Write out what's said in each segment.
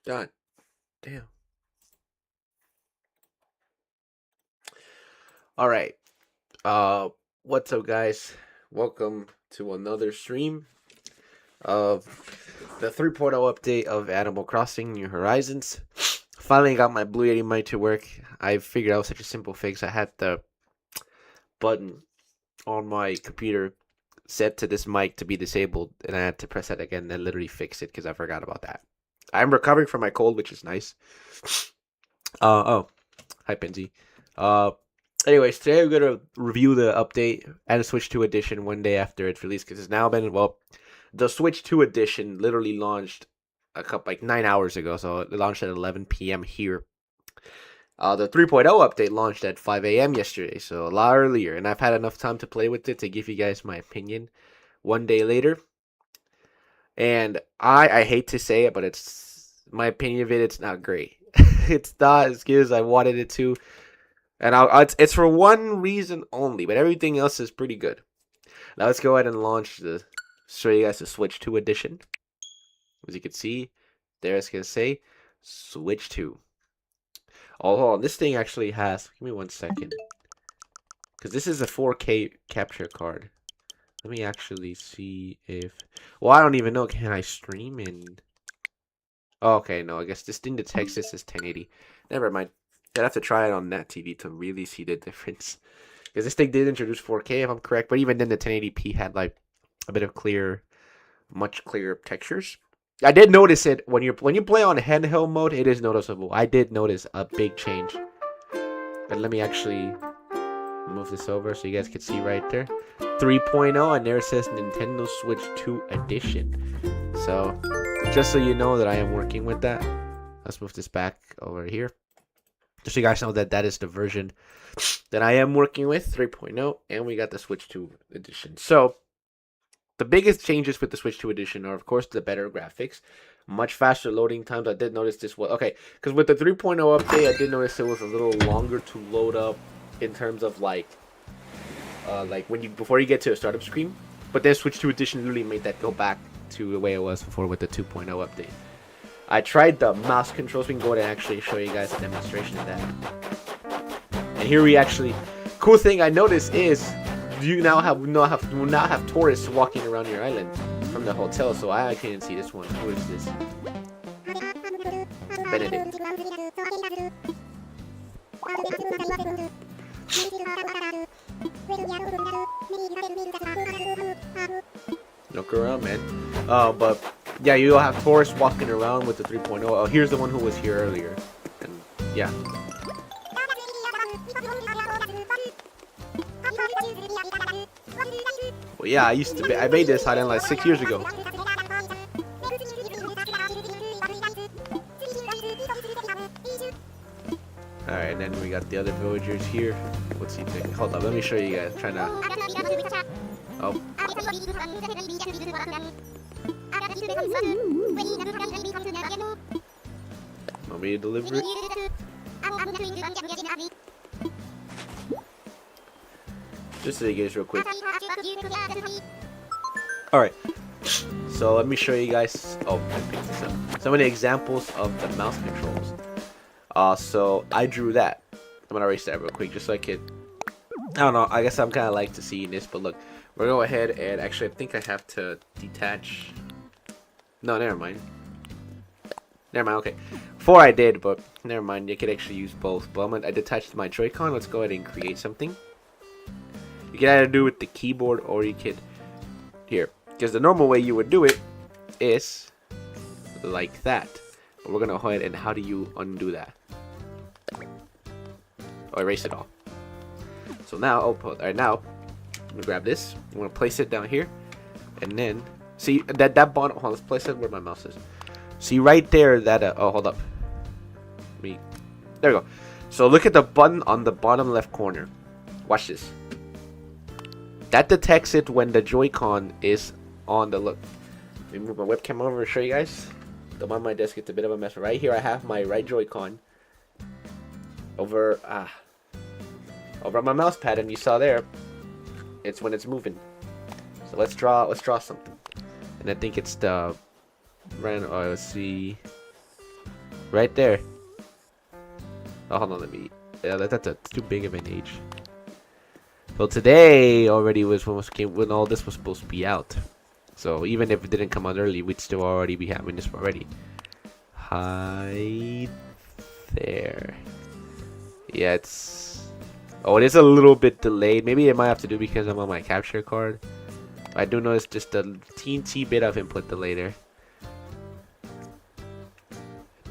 God damn. All right. Uh, what's up, guys? Welcome to another stream of the 3.0 update of Animal Crossing New Horizons. Finally got my Blue Yeti mic to work. I figured out such a simple fix. I had the button on my computer set to this mic to be disabled, and I had to press that again and literally fix it because I forgot about that. I'm recovering from my cold, which is nice. Oh, hi, Benzie. Uh, Anyways, today we're gonna review the update and Switch 2 edition one day after its release because it's now been the Switch 2 edition literally launched a couple like 9 hours ago, so it launched at 11 p.m. here. The 3.0 update launched at 5 a.m. yesterday, so a lot earlier, and I've had enough time to play with it to give you guys my opinion one day later. And I hate to say it, but it's my opinion of it. It's not great. It's not as good as I wanted it to. And it's for one reason only, but everything else is pretty good. Now let's go ahead and show you guys the Switch 2 edition. As you can see, there it's going to say Switch 2. Oh, hold on. This thing actually has, give me 1 second. Because this is a 4K capture card. Let me actually see if, well, I don't even know. Can I stream in? Oh, okay, no, I guess this thing detects this as 1080. Never mind. I'd have to try it on Net TV to really see the difference. Because this thing did introduce 4K, if I'm correct, but even then the 1080p had like a bit of much clearer textures. I did notice it when you play on handheld mode, it is noticeable. I did notice a big change. But let me actually move this over so you guys can see right there. 3.0, and there it says Nintendo Switch 2 Edition. So, just so you know that I am working with that. Let's move this back over here. Just so you guys know that that is the version that I am working with, 3.0, and we got the Switch 2 edition. So, the biggest changes with the Switch 2 edition are, of course, the better graphics, much faster loading times. I did notice this was okay because with the 3.0 update, I did notice it was a little longer to load up in terms of like when you before you get to a startup screen. But then Switch 2 edition really made that go back to the way it was before with the 2.0 update. I tried the mouse controls. We can go ahead and actually show you guys a demonstration of that. And here we actually, cool thing I noticed is you now have tourists walking around your island from the hotel. So I can't see this one. Who is this? Benedict. Look around, man. But yeah, you'll have tourists walking around with the 3.0. Oh, here's the one who was here earlier. And yeah. Well, yeah, I made this island like 6 years ago. Alright, and then we got the other villagers here. What's he thinking? Hold up, let me show you guys. Trying to. Oh. Want me to deliver it? Just so you guys real quick. Alright. So let me show you guys. Oh, I picked this up. Some of the examples of the mouse controls. So I drew that. I'm gonna erase that real quick just so I could. I don't know. I guess I'm kind of like to see this, but look, we're gonna go ahead and actually I think I have to detach. No, never mind. Never mind. Okay, before I did, but never mind. You could actually use both. But I detached my Joy-Con. Let's go ahead and create something. You can either do it with the keyboard or you could here, because the normal way you would do it is like that. But we're gonna go ahead and how do you undo that? Oh, erase it all. So now, alright, now I'm gonna grab this. I'm gonna place it down here, and then see that bottom. Hold on, let's place it where my mouse is. See right there that oh, hold up. There we go. So look at the button on the bottom left corner. Watch this. That detects it when the Joy-Con is on the look. Let me move my webcam over and show you guys. The one on my desk, it's a bit of a mess. Right here, I have my right Joy-Con over on my mouse pad, and you saw there, it's when it's moving. So let's draw something, and I think it's the random. Oh, let's see. Right there. Oh, hold on, let me. Yeah, that's too big of an age. So today already was when all this was supposed to be out. So even if it didn't come out early, we'd still already be having this already. Hi there. Yeah, it's. Oh, it is a little bit delayed. Maybe it might have to do because I'm on my capture card. I do notice just a teensy bit of input delay there.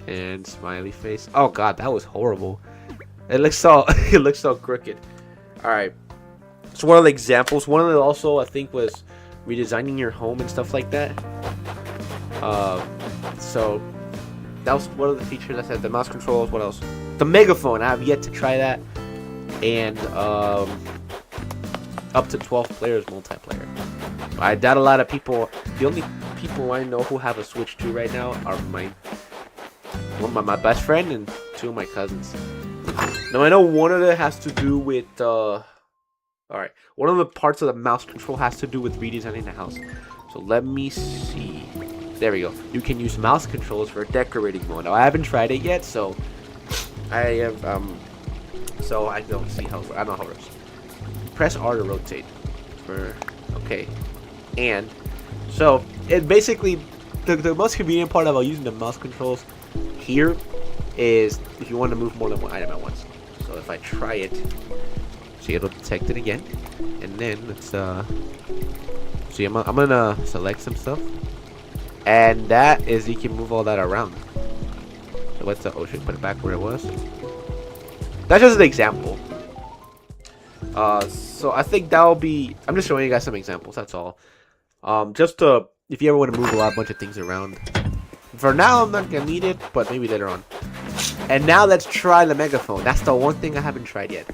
And smiley face. Oh god, that was horrible. It looks so it looks so crooked. Alright. So one of the examples, one of the also I think was redesigning your home and stuff like that. So that was one of the features I said. The mouse controls, what else? The megaphone, I have yet to try that. And up to 12 players multiplayer. I doubt a lot of people. The only people I know who have a Switch 2 right now are my best friend and 2 of my cousins. Now I know one of it has to do with alright, one of the parts of the mouse control has to do with redesigning the house. So let me see. There we go. You can use mouse controls for decorating mode. Now I haven't tried it yet, so I have so I don't see how I don't know how it works. Press R to rotate. Okay. And so it basically the most convenient part about using the mouse controls here is if you want to move more than one item at once. So if I try it, see, it'll detect it again, and then let's see, I'm gonna select some stuff, and that is you can move all that around. So what's the ocean? Put it back where it was. That's just an example. So I think that'll be. I'm just showing you guys some examples. That's all. Just to if you ever want to move a bunch of things around. For now, I'm not gonna need it, but maybe later on. And now let's try the megaphone. That's the one thing I haven't tried yet.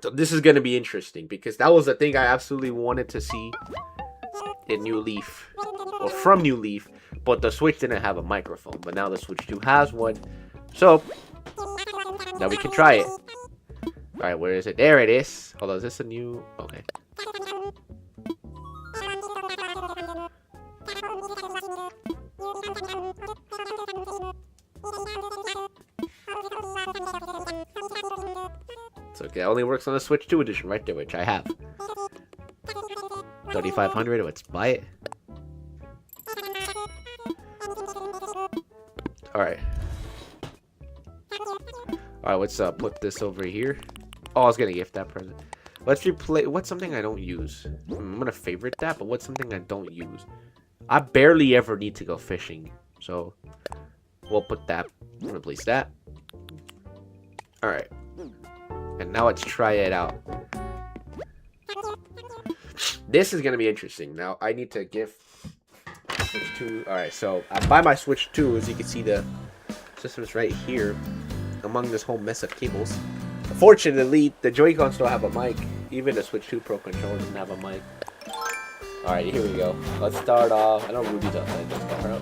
So this is gonna be interesting because that was the thing I absolutely wanted to see in New Leaf, or from New Leaf, but the Switch didn't have a microphone. But now the Switch 2 has one, so now we can try it. All right, where is it? There it is. Hold on, is this a new? Okay. It's okay, it only works on the Switch 2 edition right there, which I have. 3500, let's buy it. Alright. Alright, let's put this over here. Oh, I was gonna gift that present. Let's replay. What's something I don't use? I'm gonna favorite that, but what's something I don't use? I barely ever need to go fishing, so we'll put that. Replace that. Alright. And now let's try it out. This is gonna be interesting. Now I need to give Switch 2. Alright, so I buy my Switch 2, as you can see the system's right here among this whole mess of cables. Fortunately, the Joy-Cons don't have a mic. Even the Switch 2 Pro controller doesn't have a mic. Alright, here we go. Let's start off. I know Ruby's outside. Let's call her up.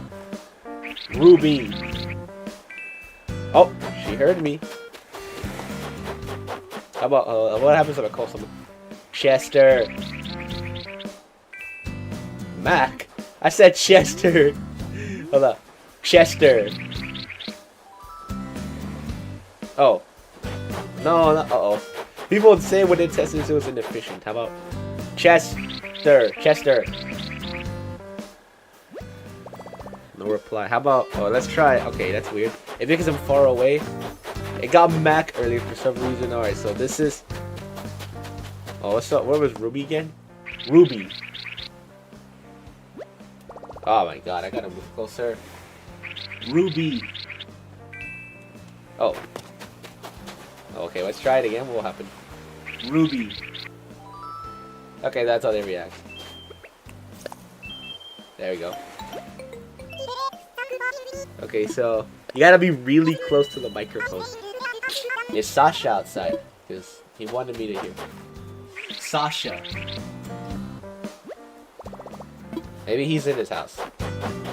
Ruby! Oh, she heard me. How about, what happens if I call someone? Chester! Mac? I said Chester! Hold up. Chester! Oh. No, no, uh-oh. People would say when it tested it was inefficient. How about Chester? Chester. No reply. How about, oh, let's try. Okay, that's weird. Maybe because I'm far away. It got Mac earlier for some reason. Alright, so this is... Oh, what's up? Where was Ruby again? Ruby. Oh my god, I gotta move closer. Ruby. Oh. Okay, let's try it again. What will happen? Ruby. Okay, that's how they react. There we go. Okay, so you gotta be really close to the microphone. Is Sasha outside? Because he wanted me to hear. Sasha. Maybe he's in his house.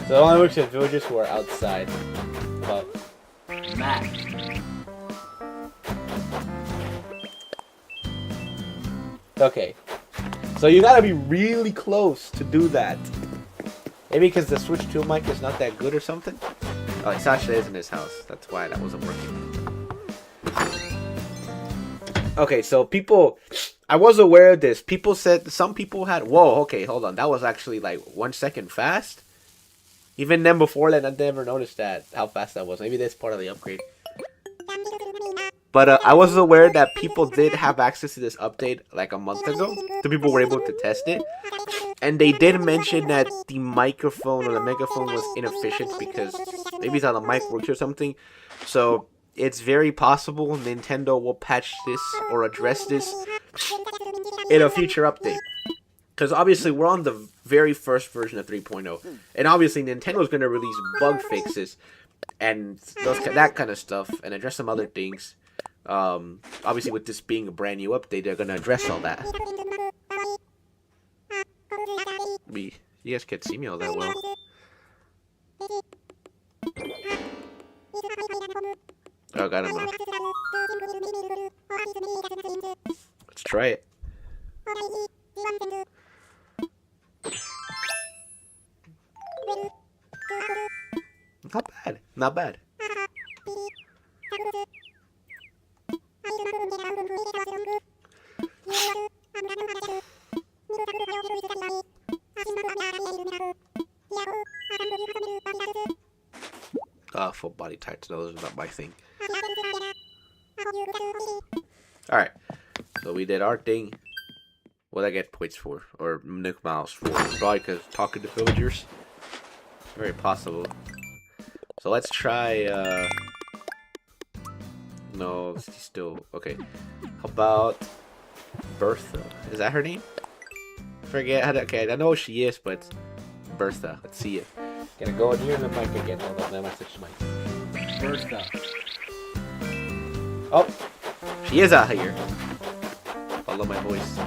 So it only works with villagers who are outside. But Matt. Okay. So you gotta be really close to do that. Maybe because the Switch 2 mic is not that good or something. Oh, Sasha is in his house. That's why that wasn't working. Okay, so people, I was aware of this. People said some people had. Whoa, okay, hold on. That was actually like 1 second fast. Even then, before that, I never noticed that how fast that was. Maybe that's part of the upgrade. But I was aware that people did have access to this update like a month ago. So people were able to test it. And they did mention that the microphone or the megaphone was inefficient because maybe it's how the mic works or something. So it's very possible Nintendo will patch this or address this in a future update. Because obviously we're on the very first version of 3.0. And obviously Nintendo's going to release bug fixes and that kind of stuff and address some other things. Obviously with this being a brand new update, they're going to address all that. You guys can't see me all that well. Oh, God, I don't know. Let's try it. Not bad. Not bad. Full body tights. Those are not my thing. Alright. So we did our thing. What did I get points for? Or Nick Miles for? Probably because talking to villagers. Very possible. So let's try, no, she's still... Okay. How about Bertha? Is that her name? Forget how to... Okay, I know who she is, but... Bertha. Let's see it. Gonna go in here in the mic again. Hold on, I switch the mic. Bertha. Oh! She is out here. Follow my voice.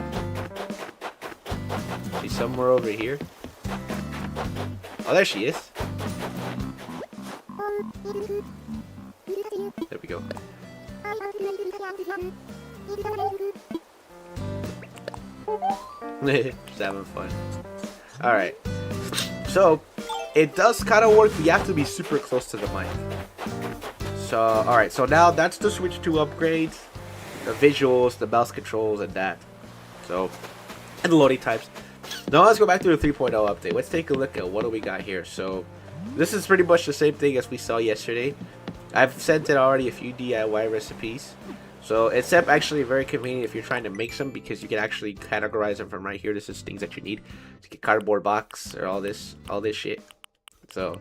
She's somewhere over here. Oh, there she is. There we go. Just having fun. Alright. So, it does kind of work, but you have to be super close to the mic. So, alright. So now that's the Switch 2 upgrades. The visuals, the mouse controls, and that. So, and the loading types. Now let's go back to the 3.0 update. Let's take a look at what do we got here. So, this is pretty much the same thing as we saw yesterday. I've sent it already a few DIY recipes. So it's actually very convenient if you're trying to make some because you can actually categorize them from right here. This is things that you need to get cardboard box or all this shit. So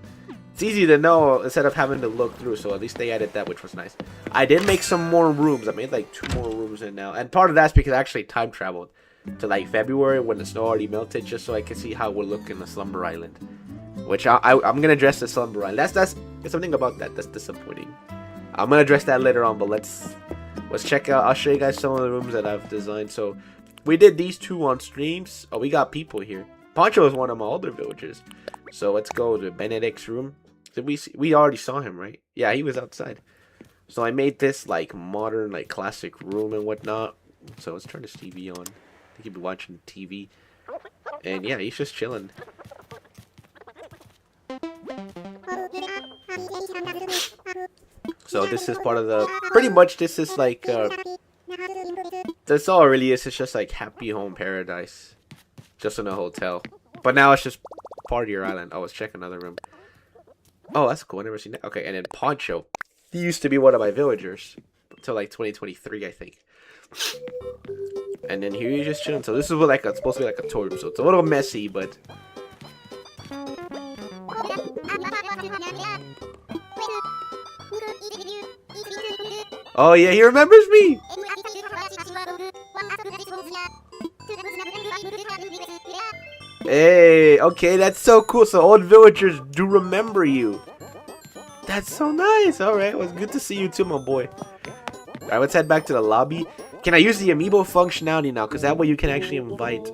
it's easy to know instead of having to look through. So at least they added that, which was nice. I did make some more rooms. I made like 2 more rooms in now, and part of that's because I actually time traveled to like February when the snow already melted, just so I can see how it would look in the Slumber Island. Which I'm gonna address the Slumber Island. That's something about that that's disappointing. I'm gonna address that later on, but let's check out. I'll show you guys some of the rooms that I've designed. So we did these 2 on streams. Oh, we got people here. Poncho is one of my older villagers. So let's go to Benedict's room. Did we already saw him, right? Yeah, he was outside. So I made this like modern, like classic room and whatnot. So let's turn this TV on. I think he'll be watching TV. And yeah, he's just chilling. So this is part of the, pretty much this is like, that's all it really is. It's just like Happy Home Paradise. Just in a hotel. But now it's just part of your island. Oh, let's check another room. Oh, that's cool. I've never seen that. Okay, and then Poncho. He used to be one of my villagers. Until like 2023, I think. And then here you're just chilling. So this is what like it's supposed to be like a tour room. So it's a little messy, but... Oh yeah, he remembers me! Hey, okay, that's so cool. So old villagers do remember you. That's so nice. Alright, well, it's good to see you too, my boy. Alright, let's head back to the lobby. Can I use the amiibo functionality now? Because that way you can actually invite...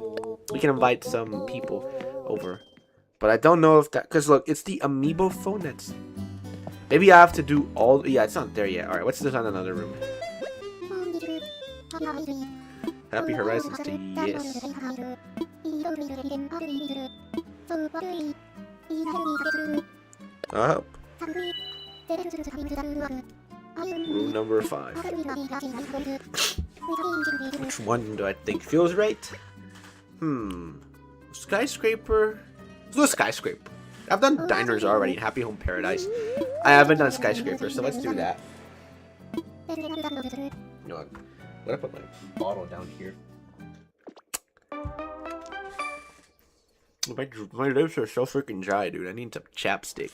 We can invite some people over. But I don't know if that... Because look, it's the amiibo phone that's... Maybe I have to do all... Yeah, it's not there yet. Alright, let's design another room. Happy Horizons to yes. I hope. Room number 5. Which one do I think feels right? Skyscraper? Let's do a skyscraper. I've done diners already in Happy Home Paradise. I haven't done skyscraper, so let's do that. You know what? I'm gonna put my bottle down here. My lips are so freaking dry, dude. I need some chapstick.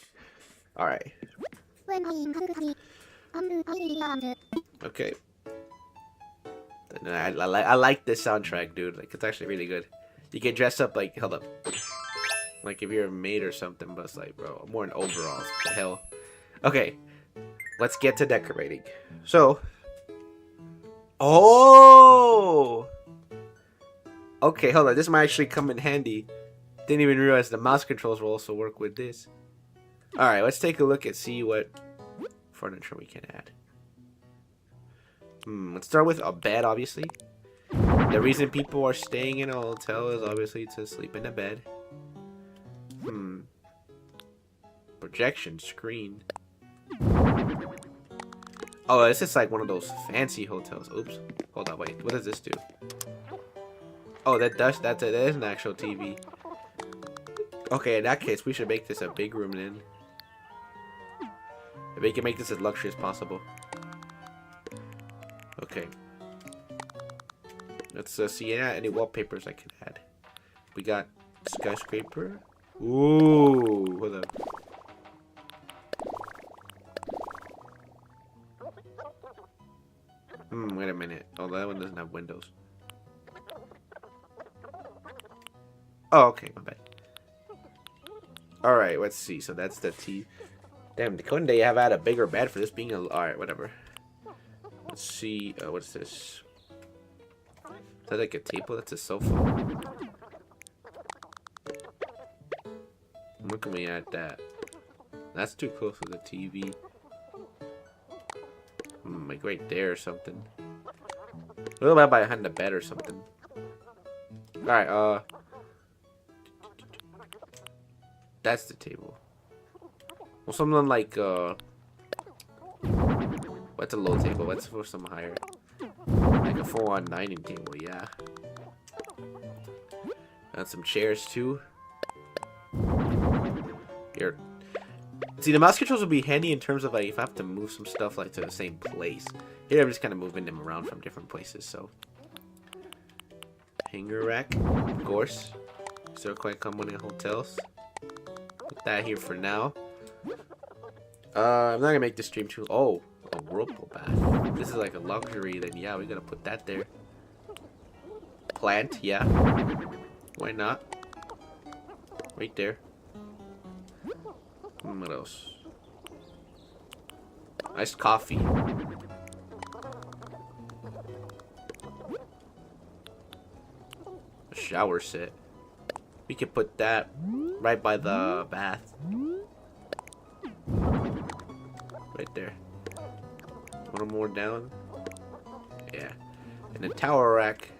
Alright. Okay. I like this soundtrack, dude. Like, it's actually really good. You can dress up like, hold up. Like if you're a maid or something, but it's like, bro, I'm wearing overalls. What the hell? Okay. Let's get to decorating. So. Oh! Okay, hold on. This might actually come in handy. Didn't even realize the mouse controls will also work with this. Alright, let's take a look and see what furniture we can add. Let's start with a bed, obviously. The reason people are staying in a hotel is obviously to sleep in a bed. Projection screen. Oh, this is like one of those fancy hotels. Oops. Hold on, wait. What does this do? Oh, that is an actual TV. Okay, in that case, we should make this a big room then. We can make this as luxury as possible. Okay. Let's see any wallpapers I can add. We got skyscraper. Ooh, hold up. Wait a minute. Oh, that one doesn't have windows. Oh, okay, my bad. Alright, let's see. So that's the T. Damn, couldn't they have had a bigger bed for this being a... Alright, whatever. Let's see. What's this? Is that like a table? That's a sofa. Where can we add that? That's too close to the TV. Like right there or something. A little bit behind the bed or something. Alright, that's the table. Well, something like, what's a low table? Let's for some higher. Like a full-on dining table, yeah. And some chairs, too. Here. See, the mouse controls will be handy in terms of, like, if I have to move some stuff, like, to the same place. Here, I'm just kind of moving them around from different places, so. Hanger rack, of course. Still quite common in hotels. Put that here for now. I'm not gonna make this stream too... Oh, a whirlpool bath. This is like a luxury, then yeah, we gotta put that there. Plant, yeah. Why not? Right there. What else? Iced coffee. A shower set. We could put that right by the bath. Right there. One more down. Yeah. And a towel rack.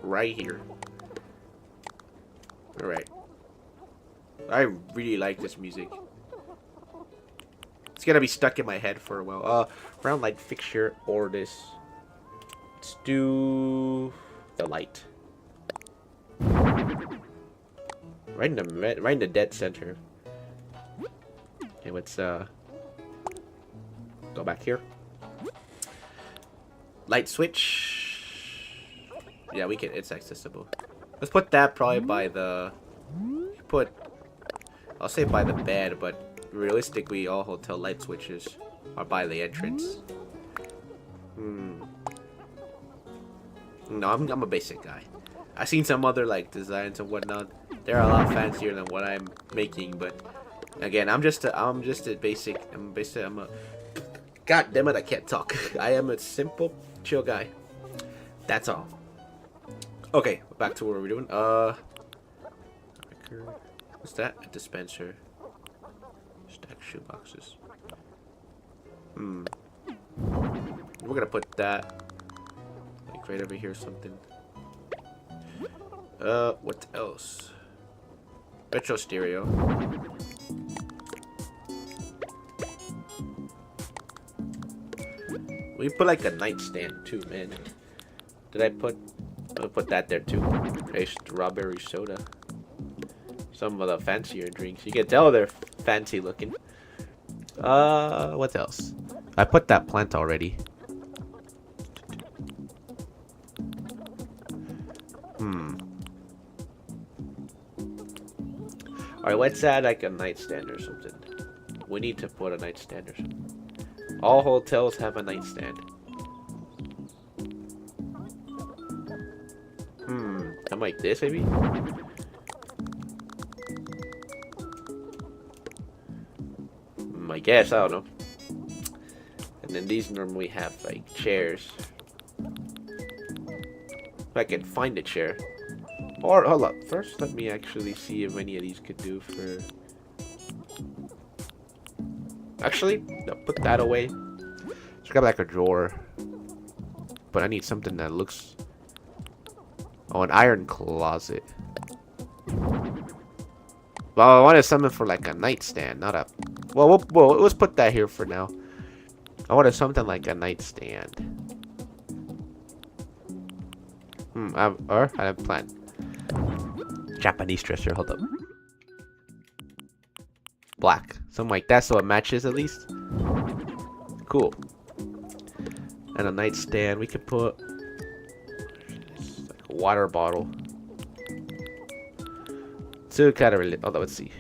Right here. Alright. I really like this music. It's gonna be stuck in my head for a while. Round light fixture or this. Let's do the light. Right in the dead center. Okay, let's go back here. Light switch. Yeah, we can. It's accessible. Let's put that probably by the. I'll say by the bed, but realistically, all hotel light switches are by the entrance. No, I'm a basic guy. I've seen some other like designs and whatnot. They're a lot fancier than what I'm making, but again, I'm just a basic. I'm a. God damn it, I can't talk. I am a simple, chill guy. That's all. Okay, back to what we're doing. What's that? A dispenser. Stack shoe boxes. We're gonna put that like right over here or something. What else? Retro stereo. We put like a nightstand too, man. Did I put? I'll put that there too. A strawberry soda. Some of the fancier drinks. You can tell they're fancy looking. What else? I put that plant already. Alright, let's add like a nightstand or something. We need to put a nightstand or something. All hotels have a nightstand. Something like this, maybe? I guess, I don't know. And then these normally have like chairs. If I can find a chair. Or, hold up. First, let me actually see if any of these could do for... Actually, no, put that away. Just grab like a drawer. But I need something that looks... Oh, an iron closet. Well, I wanted something for like a nightstand, not a... Well, let's put that here for now. I wanted something like a nightstand. Or I have a plan. Japanese dresser, hold up. Black. Something like that so it matches at least. Cool. And a nightstand. We could put like a water bottle. Two kind of related. Oh, let's see.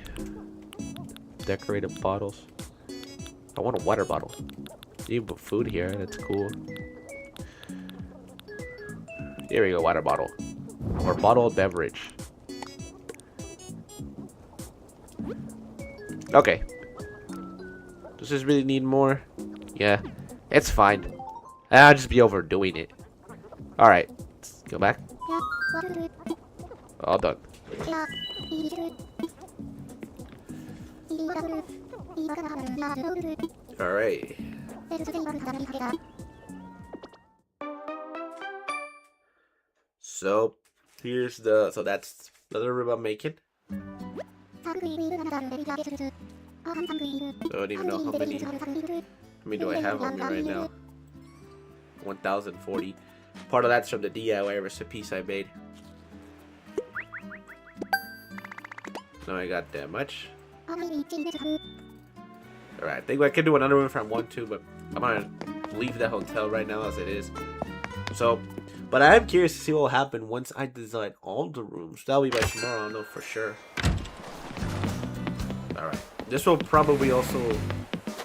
Decorated bottles. I want a water bottle. You can put food here. That's cool. Here we go, water bottle. Or bottled beverage. Okay. Does this really need more? Yeah. It's fine. I'll just be overdoing it. Alright. Let's go back. All done. Alright. So, here's the... So that's another room I'm making. I don't even know how many do I have on me right now. 1,040. Part of that's from the DIY recipes I made. No, I got that much. Alright, I think I could do another one if I want to, but I'm gonna leave the hotel right now as it is. So, but I am curious to see what will happen once I design all the rooms. That'll be by tomorrow, I'll know for sure. Alright, this will probably also,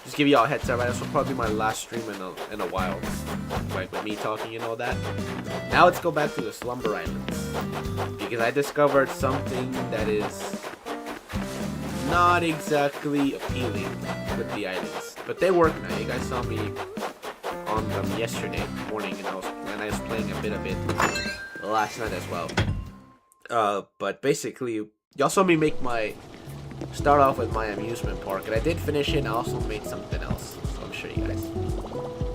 just give you all a heads up, right? This will probably be my last stream in a while. Like with me talking and all that. Now let's go back to the Slumber Islands. Because I discovered something that is not exactly appealing with the islands. But they work now. You guys saw me on them yesterday morning and I was playing a bit of it last night as well. But basically, y'all saw me start off with my amusement park, and I did finish it and I also made something else. So I'll show you guys.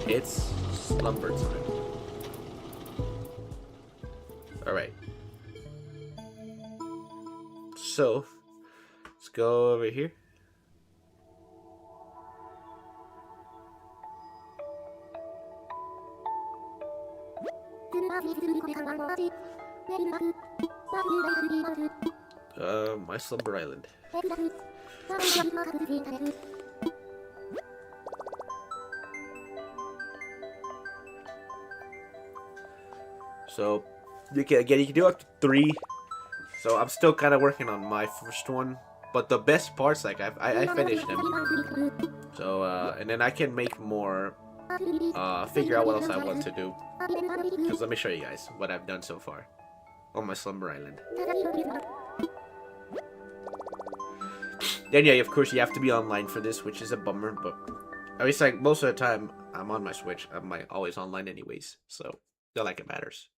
It's slumber time. Alright. So, let's go over here. My Slumber Island. So, you can do up to 3. So I'm still kind of working on my first one, but the best parts, like I finished them. So and then I can make more. Figure out what else I want to do. Because let me show you guys what I've done so far on my Slumber Island. Then yeah, of course you have to be online for this, which is a bummer, but at least like most of the time I'm on my Switch. I'm like always online anyways, so not like it matters.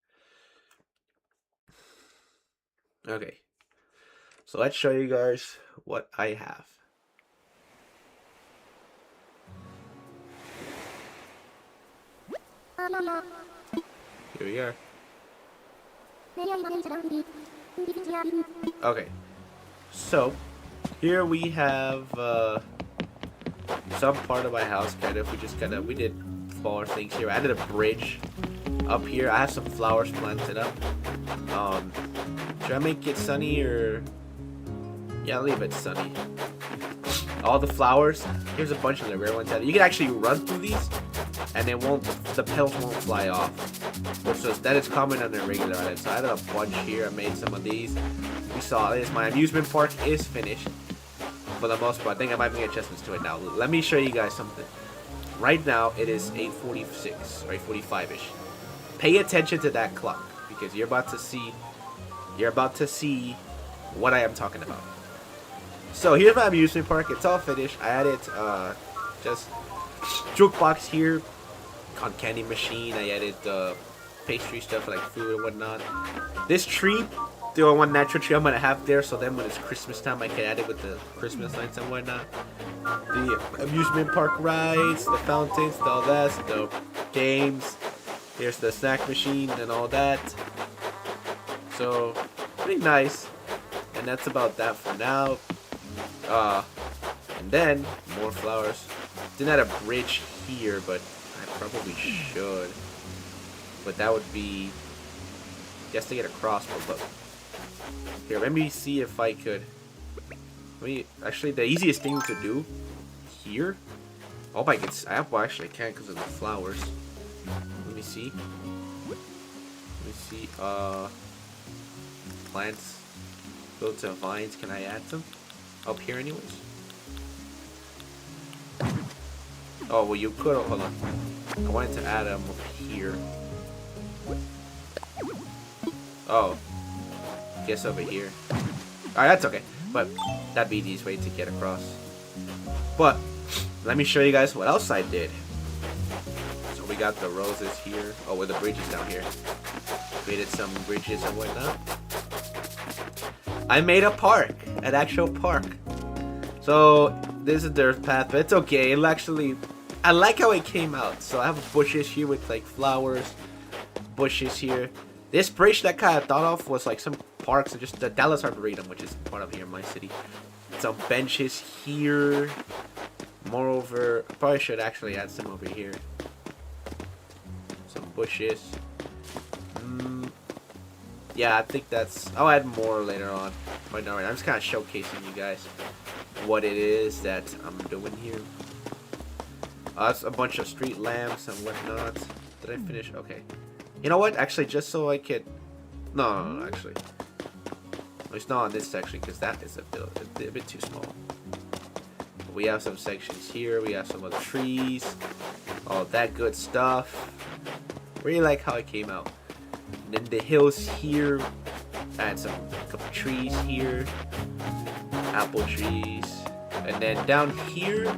Okay, so let's show you guys what I have. Here we are. Okay, so here we have some part of my house. We did basketball things here. I added a bridge up here. I have some flowers planted up. Should I make it sunny or? Yeah, I'll leave it sunny. All the flowers. Here's a bunch of the rare ones. You can actually run through these, and the petals won't fly off. So that is common on the regular island. So I added a bunch here. I made some of these. We saw this. My amusement park is finished for the most part. I think I might make adjustments to it now. Let me show you guys something. Right now it is 8:46 or 8:45ish. Pay attention to that clock because you're about to see what I am talking about. So here's my amusement park. It's all finished. I added just jukebox here, on candy machine. I added pastry stuff like food and whatnot. This tree, the only one natural tree I'm gonna have there, so then when it's Christmas time I can add it with the Christmas lights and whatnot. The amusement park rides, the fountains, all that, the games. Here's the snack machine and all that. So pretty nice. And that's about that for now. And then more flowers. Didn't add a bridge here, but I probably should. But that would be just to get across. But here, let me see if I could. Actually, the easiest thing to do here. Oh my goodness, well, actually I can't because of the flowers. Let me see. Plants. Go to vines. Can I add them? Up here anyways. Oh, well you could, hold on. I wanted to add them up here. Oh. Guess over here. Alright, that's okay. But that'd be the easiest way to get across. But let me show you guys what else I did. So we got the roses here. Oh, with the bridges down here. Created some bridges and whatnot. I made a park, an actual park. So this is dirt path, but it's okay. It'll actually, I like how it came out. So I have bushes here with like flowers, bushes here. This bridge that kind of thought of was like some parks and just the Dallas Arboretum, which is part of here in my city. Some benches here. Moreover, I probably should actually add some over here. Some bushes. Yeah, I think that's. I'll add more later on. But no, I'm just kind of showcasing you guys what it is that I'm doing here. That's a bunch of street lamps and whatnot. Did I finish? Okay. You know what? Actually, just so I could. No, actually. It's not on this section because that is a bit too small. But we have some sections here. We have some other trees. All that good stuff. Really like how it came out. And then the hills here. And some couple trees here. Apple trees. And then down here.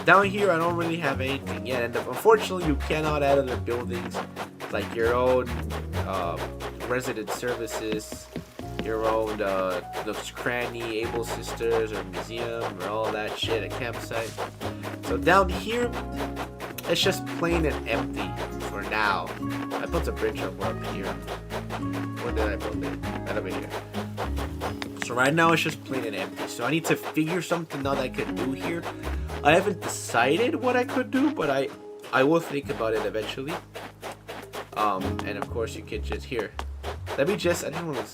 Down here, I don't really have anything yet. And unfortunately, you cannot add other buildings. Like your own resident services. Your own Nooks Cranny, Able Sisters, or museum, or all that shit, a campsite. So down here, it's just plain and empty for now. I built a bridge up here. Where did I build it? Right over here. So right now it's just plain and empty. So I need to figure something out I could do here. I haven't decided what I could do, but I will think about it eventually. And of course you could just here. I just want to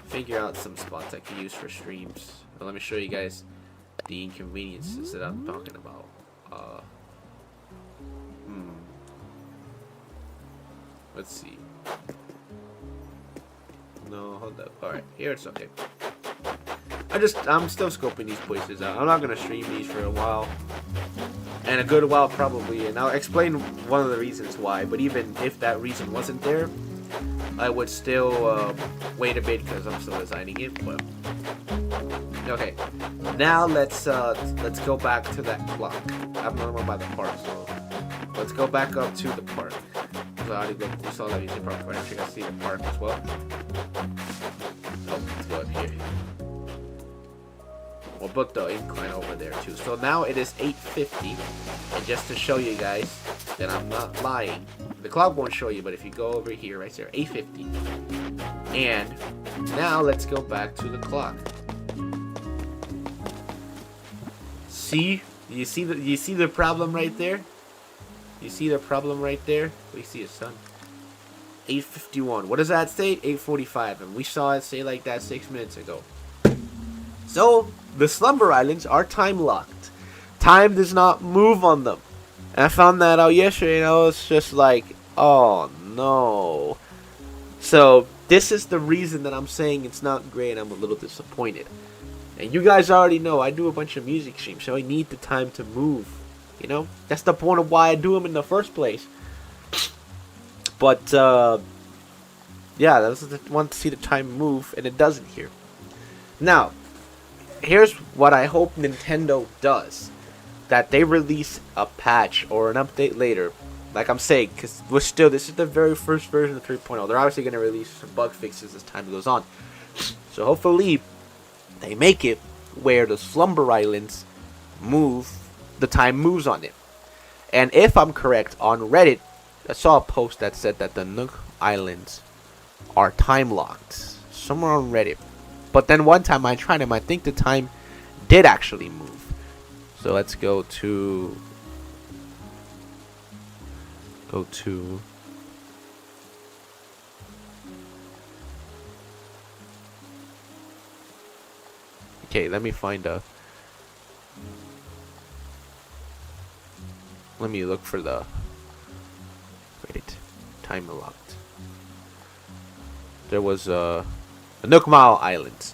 figure out some spots I can use for streams. Well, let me show you guys the inconveniences that I'm talking about. Let's see. No, hold up. Alright, here it's okay. I'm still scoping these places out. I'm not gonna stream these for a while. And a good while probably, and I'll explain one of the reasons why, but even if that reason wasn't there, I would still wait a bit because I'm still designing it. But okay, now let's go back to that clock. I'm not by the park, so let's go back up to the park. So I already we saw that music park. Right, you guys see the park as well. Oh, let's go up here. We'll put the incline over there too. So now it is 8:50, and just to show you guys that I'm not lying, the clock won't show you, but if you go over here, right there, 8:50, and now let's go back to the clock. See, you see the problem right there? You see the problem right there? We see it, son. 8:51. What does that say? 8:45. And we saw it say like that 6 minutes ago. So, the Slumber Islands are time locked. Time does not move on them. And I found that out yesterday and I was just like, oh no. So, this is the reason that I'm saying it's not great. I'm a little disappointed. And you guys already know I do a bunch of music streams, so I need the time to move. You know? That's the point of why I do them in the first place. But, yeah, I just want to see the time move, and it doesn't here. Now, here's what I hope Nintendo does. That they release a patch or an update later. Like I'm saying, because this is the very first version of 3.0. They're obviously going to release some bug fixes as time goes on. So hopefully, they make it where the Slumber Islands the time moves on it. And if I'm correct, on Reddit, I saw a post that said that the Nook Islands are time locked. Somewhere on Reddit. But then one time I tried them, I think the time did actually move. So let's go to okay, let me look for the time locked. There was the Nook Mile Islands.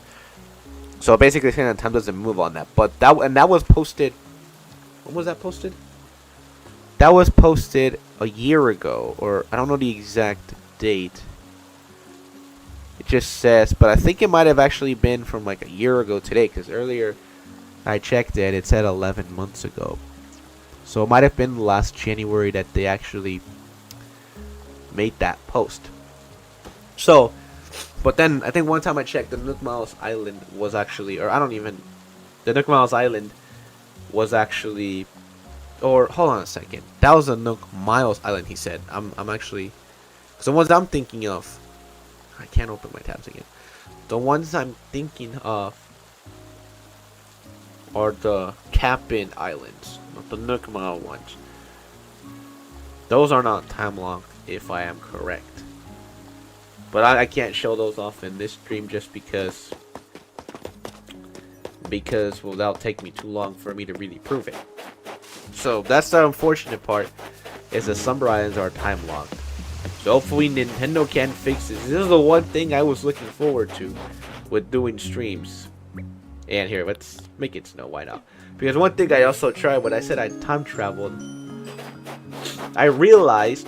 So basically saying that time doesn't move on that. But that was posted. When was that posted? That was posted a year ago, or I don't know the exact date. It just says, but I think it might have actually been from like a year ago today, because earlier I checked it, it said 11 months ago. So it might have been last January that they actually made that post. So, but then I think one time I checked, the Nook Miles Island was actually, the Nook Miles Island was actually, or hold on a second, that was a Nook Miles Island. He said, I'm actually, because the ones I'm thinking of, I can't open my tabs again. The ones I'm thinking of are the Cap'n Islands, not the Nook Mile ones. Those are not time locked, if I am correct. But I can't show those off in this stream just because well, that'll take me too long for me to really prove it. So that's the unfortunate part, is the Slumber Islands are time locked. So hopefully Nintendo can fix this. This is the one thing I was looking forward to with doing streams. And here, let's make it snow. Why not? Because one thing I also tried when I said I time traveled, I realized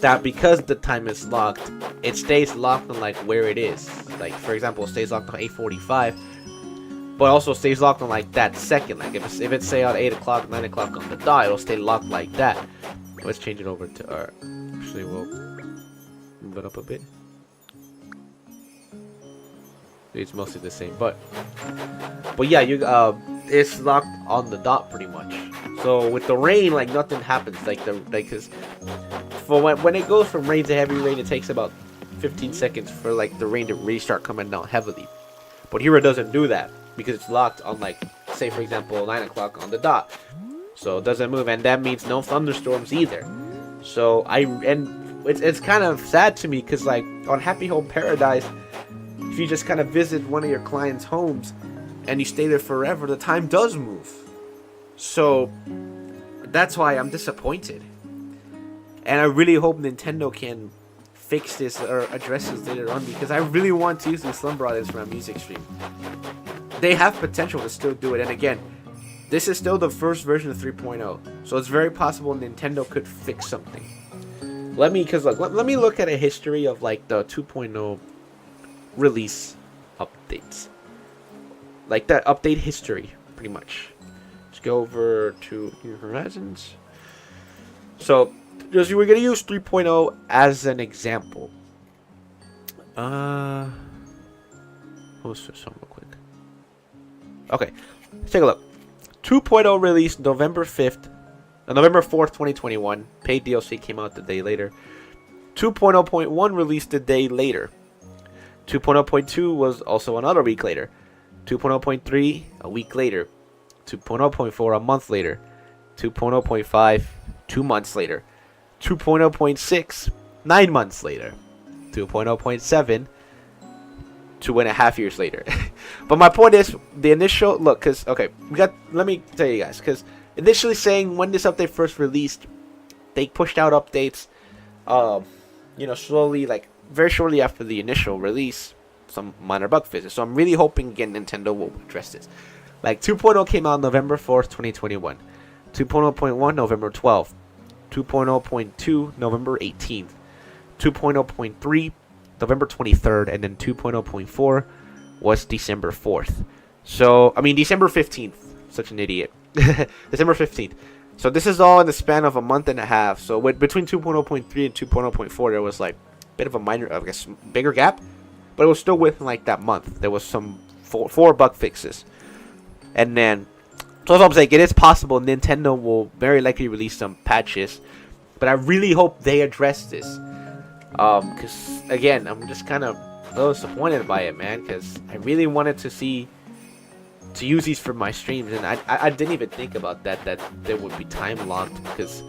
that because the time is locked, it stays locked on like where it is. Like for example, it stays locked on 8:45, but also stays locked on like that second. Like if it's say on 8 o'clock, 9 o'clock on the dot, it'll stay locked like that. Let's change it over to our. Actually, we'll move it up a bit. It's mostly the same, but yeah, it's locked on the dot pretty much. So with the rain, like nothing happens. Cause for when it goes from rain to heavy rain, it takes about 15 seconds for like the rain to really start coming down heavily. But here it doesn't do that because it's locked on like, say for example, 9 o'clock on the dot. So it doesn't move, and that means no thunderstorms either. So it's kind of sad to me because like on Happy Home Paradise, if you just kind of visit one of your clients' homes and you stay there forever, the time does move. So that's why I'm disappointed. And I really hope Nintendo can fix this or address this later on, because I really want to use the Slumber Islands for my music stream. They have potential to still do it. And again, this is still the first version of 3.0. So it's very possible Nintendo could fix something. Let me look at a history of like the 2.0 release updates, like that update history pretty much. Let's go over to New Horizons. So just we're gonna use 3.0 as an example. Let's do something real quick. Okay, let's take a look. 2.0 released November 4th, 2021. Paid DLC came out the day later. 2.0.1 released a day later. 2.0.2 was also another week later. 2.0.3 a week later. 2.0.4 a month later. 2.0.5 2 months later. 2.0.6, 9 months later. 2.0.7, 2.5 years later. But my point is, the initial look, because okay, let me tell you guys, because initially saying when this update first released, they pushed out updates, slowly, like very shortly after the initial release, some minor bug fixes. So I'm really hoping again Nintendo will address this. Like 2.0 came out November 4th, 2021. 2.0.1 November 12th. 2.0.2 November 18th. 2.0.3 November 23rd, and then 2.0.4 was December 4th. So, I mean, December 15th. Such an idiot. December 15th. So this is all in the span of a month and a half. So between 2.0.3 and 2.0.4, there was like a bit of a minor, I guess, bigger gap. But it was still within like that month. There was some four bug fixes. And then, so as I'm saying, it is possible Nintendo will very likely release some patches. But I really hope they address this. Because, again, I'm just kind of a little disappointed by it, man. Because I really wanted to use these for my streams. And I didn't even think about that there would be time locked. Because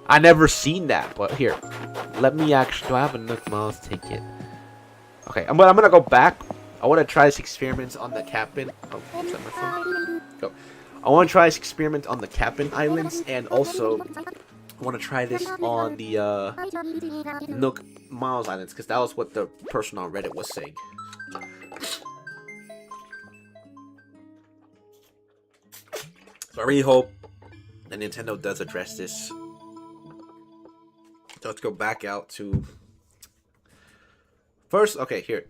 I never seen that. But here, let me actually, do I have a Nook Miles ticket? Okay, I'm gonna go back. I want to try this experiment on the Cap'n. Oh, is that my phone? Go. I want to try this experiment on the Cap'n Islands, and also I want to try this on the Nook Miles Islands, because that was what the person on Reddit was saying. So I really hope that Nintendo does address this. So let's go back out to first. Okay, here.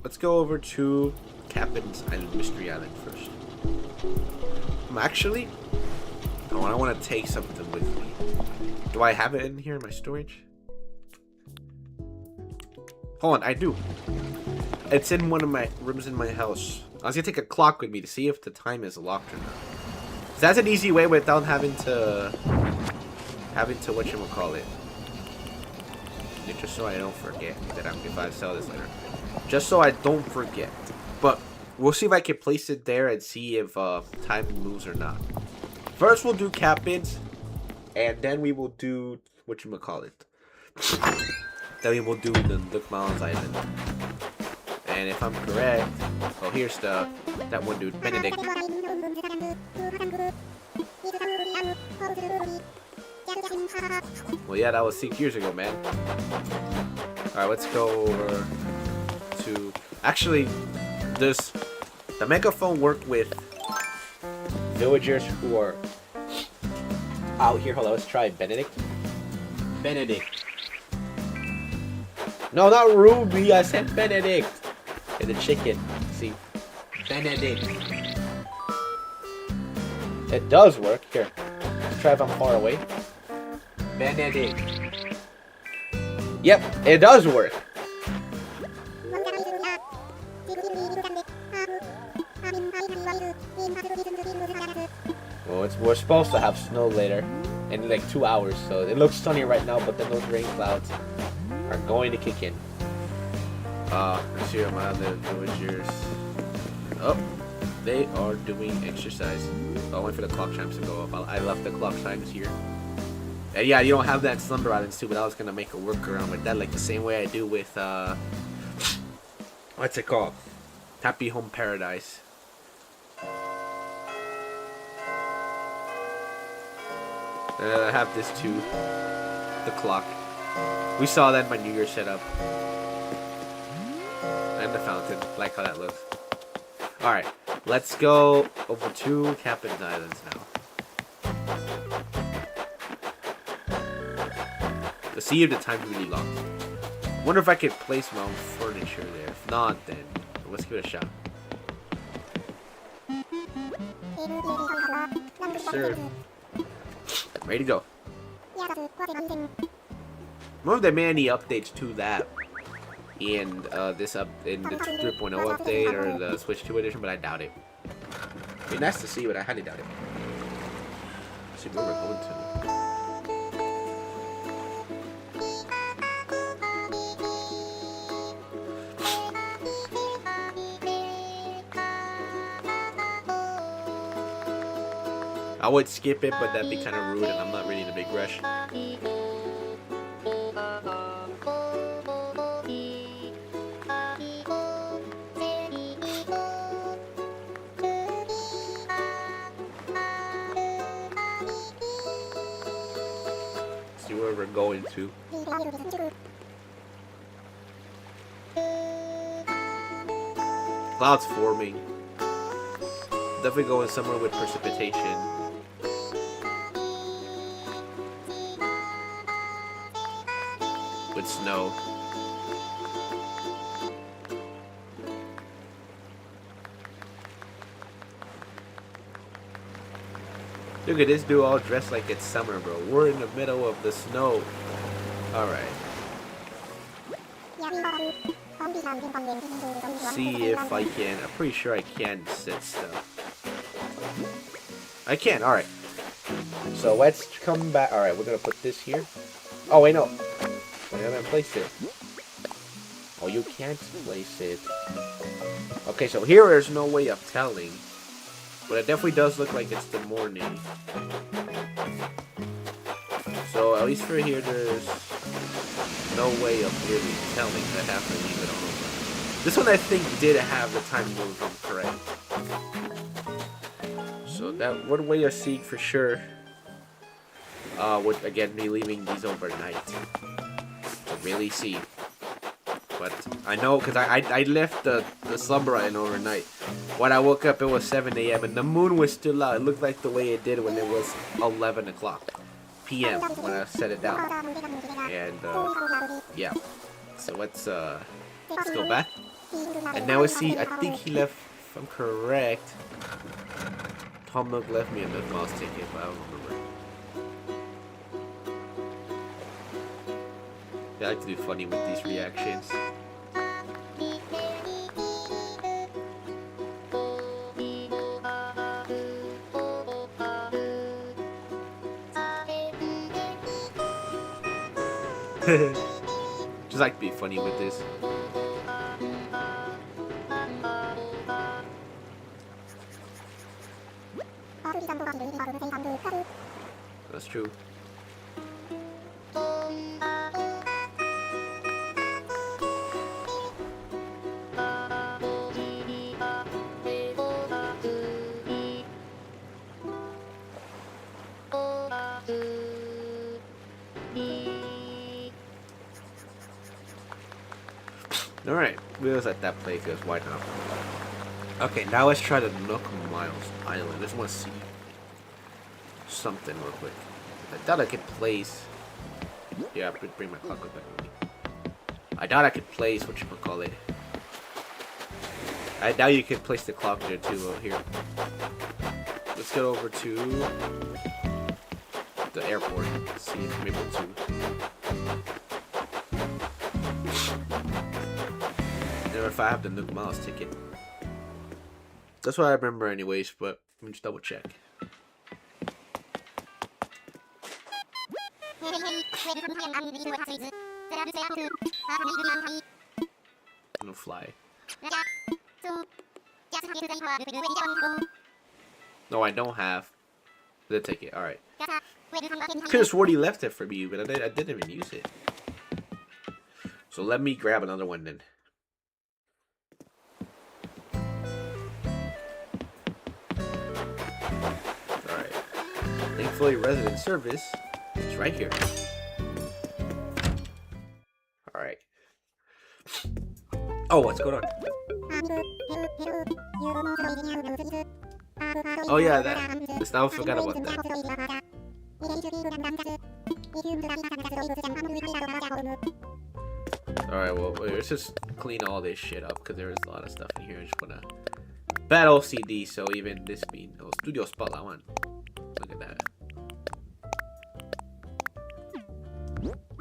Let's go over to Captain's Island, Mystery Island first. Actually, I want to take something with me. Do I have it in here in my storage? Hold on, I do. It's in one of my rooms in my house. I was gonna take a clock with me to see if the time is locked or not. So that's an easy way without having to whatchamacallit. Just so I don't forget that if I sell this later. Just so I don't forget. But we'll see if I can place it there and see if time moves or not. First we'll do Captain's, and then we will do whatchamacallit. Then we will do the Nook Miles Island. And if I'm correct, oh, here's that one dude, Benedict. Well, yeah, that was 6 years ago, man. Alright, let's go over to... Actually, the megaphone work with villagers who are out here. Hold on, let's try Benedict. Benedict. No, not Ruby, I said Benedict. And the chicken. See? Benedict. It does work. Here. Let's try if I'm far away. Benedict. Yep, it does work. Well, we're supposed to have snow later in like 2 hours, so it looks sunny right now, but then those rain clouds are going to kick in. Let's see my other villagers. Oh, they are doing exercise. I'll wait for the clock chimes to go up. I left the clock chimes here. And yeah, you don't have that in Slumber Islands too, but I was gonna make a workaround with that, like the same way I do with what's it called? Happy Home Paradise. And I have this too, the clock. We saw that in my New Year setup. And the fountain, like how that looks. Alright, let's go over to Captain's Islands now. Let's see if the time's really long. Wonder if I could place my own furniture there. If not, then let's give it a shot. Yes, sir. Ready to go. Remember they made any updates to that in this in the 3.0 update or the Switch 2 edition, but I doubt it. It'd be nice to see, but I highly doubt it. Let's see where we're going to. I would skip it, but that'd be kind of rude, and I'm not really in a big rush. See where we're going to. Clouds forming. Definitely going somewhere with precipitation. With snow. Look at this dude all dressed like it's summer, bro. We're in the middle of the snow. Alright. See if I can. I'm pretty sure I can set stuff. I can, alright. So let's come back. Alright, we're gonna put this here. Oh, wait, no. I haven't placed it. Oh, you can't place it. Okay, so here there's no way of telling. But it definitely does look like it's the morning. So at least for here, there's no way of really telling. I have to leave it on. This one I think did have the time zone if I'm correct. So that one way of seeing for sure would again be leaving these overnight to really see. But I know because I left the slumber in overnight. When I woke up, it was 7 a.m. and the moon was still out. It looked like the way it did when it was 11 o'clock p.m. when I set it down. And yeah, so let's go back. And now we see. I think he left. If I'm correct, Tom Nook left me a Nook Miles ticket, but I don't remember. I like to do funny with these reactions. Just like to be funny with this. That's true. Alright, we was at that place because why not? Okay, now let's try the Nook Miles Island. I just want to see something real quick. I thought I could place. Yeah, I could bring my clock back with me. I thought I could place what you could call it. I doubt you could place the clock there too. Here, let's get over to the airport. Let's see if I'm able to. If I have the Nook Miles ticket. That's what I remember anyways, but let me just double check. No fly. No, I don't have the ticket. Alright. Could have sworn he left it for me, but I didn't even use it. So let me grab another one then. Thankfully, resident service is right here. Alright. Oh, what's going on? Oh yeah, that. I forgot about that. Alright, well, let's just clean all this shit up because there is a lot of stuff in here. I just wanna... Bad OCD, so even this being... Oh, Studio Spotlight 1. Look at that.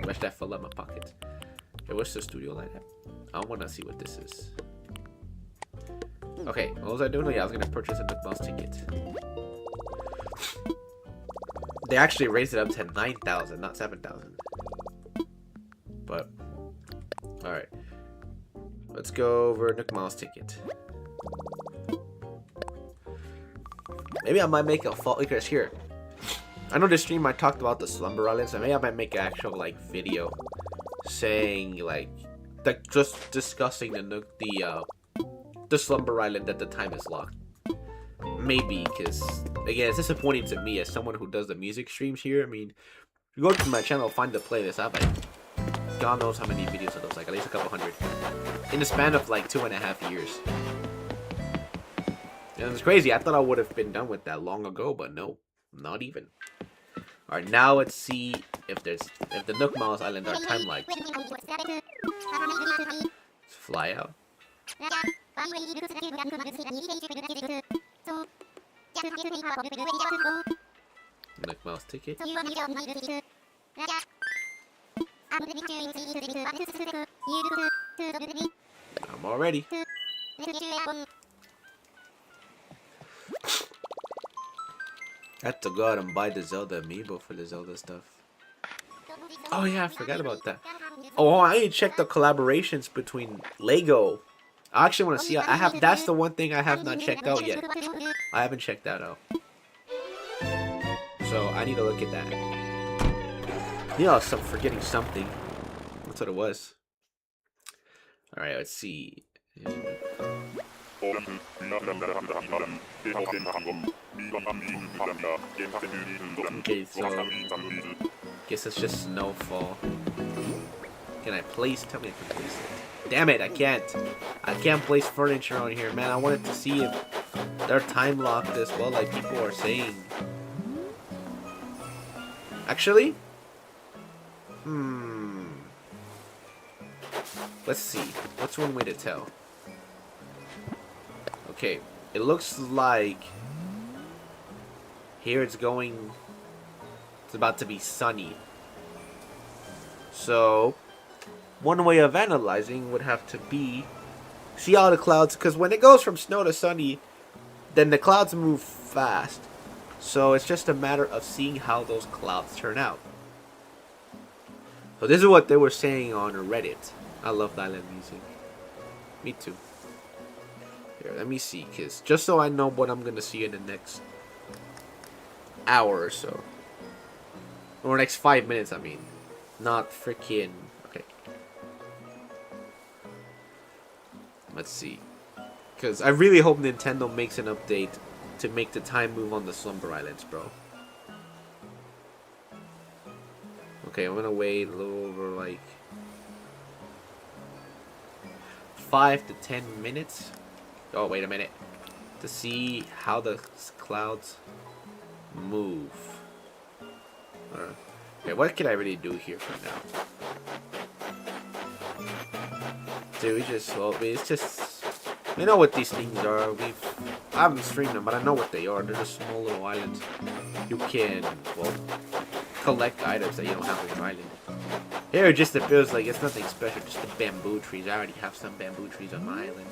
Wish that fell out my pocket. Okay, what's the studio light at? I want to see what this is. Okay, what was I doing? Oh, yeah, I was going to purchase a Nook Miles ticket. They actually raised it up to 9,000, not 7,000. But, alright. Let's go over Nook Miles ticket. Maybe I might make a fall because here. I know this stream I talked about the Slumber Islands, and maybe I might make an actual like video saying like just discussing the Slumber Island that the time is locked. Maybe, because again, it's disappointing to me as someone who does the music streams here. I mean, if you go to my channel, find the playlist. I have like God knows how many videos of those, like at least a couple hundred in the span of like 2.5 years. And it's crazy. I thought I would have been done with that long ago, but no, not even. All right, now let's see if the Nook Miles Island are time like. Let's fly out. Nook Miles ticket. I'm all ready. I had to go out and buy the Zelda amiibo for the Zelda stuff. Oh yeah, I forgot about that. Oh, I need to check the collaborations between Lego. I actually want to see. That's the one thing I have not checked out yet. I haven't checked that out. So I need to look at that. You know, I'm forgetting something. That's what it was. All right, let's see. Okay, so guess it's just snowfall. Can I place? Tell me I can place it. Damn it, I can't. I can't place furniture on here, man. I wanted to see if they're time locked as well, like people are saying. Actually, let's see. What's one way to tell? Okay, it looks like here it's about to be sunny. So, one way of analyzing would have to be, see all the clouds, because when it goes from snow to sunny, then the clouds move fast. So it's just a matter of seeing how those clouds turn out. So this is what they were saying on Reddit. I love Island music. Me too. Here, let me see, because just so I know what I'm going to see in the next hour or so. Or next 5 minutes, I mean. Not freaking... Okay. Let's see. Because I really hope Nintendo makes an update to make the time move on the Slumber Islands, bro. Okay, I'm going to wait a little over, like... 5 to 10 minutes. Oh, wait a minute. To see how the clouds move. Okay, what can I really do here for now? Dude, it's just... I know what these things are. I haven't streamed them, but I know what they are. They're just small little islands. You can, well, collect items that you don't have on your island. Here it just feels like it's nothing special, just the bamboo trees. I already have some bamboo trees on my island.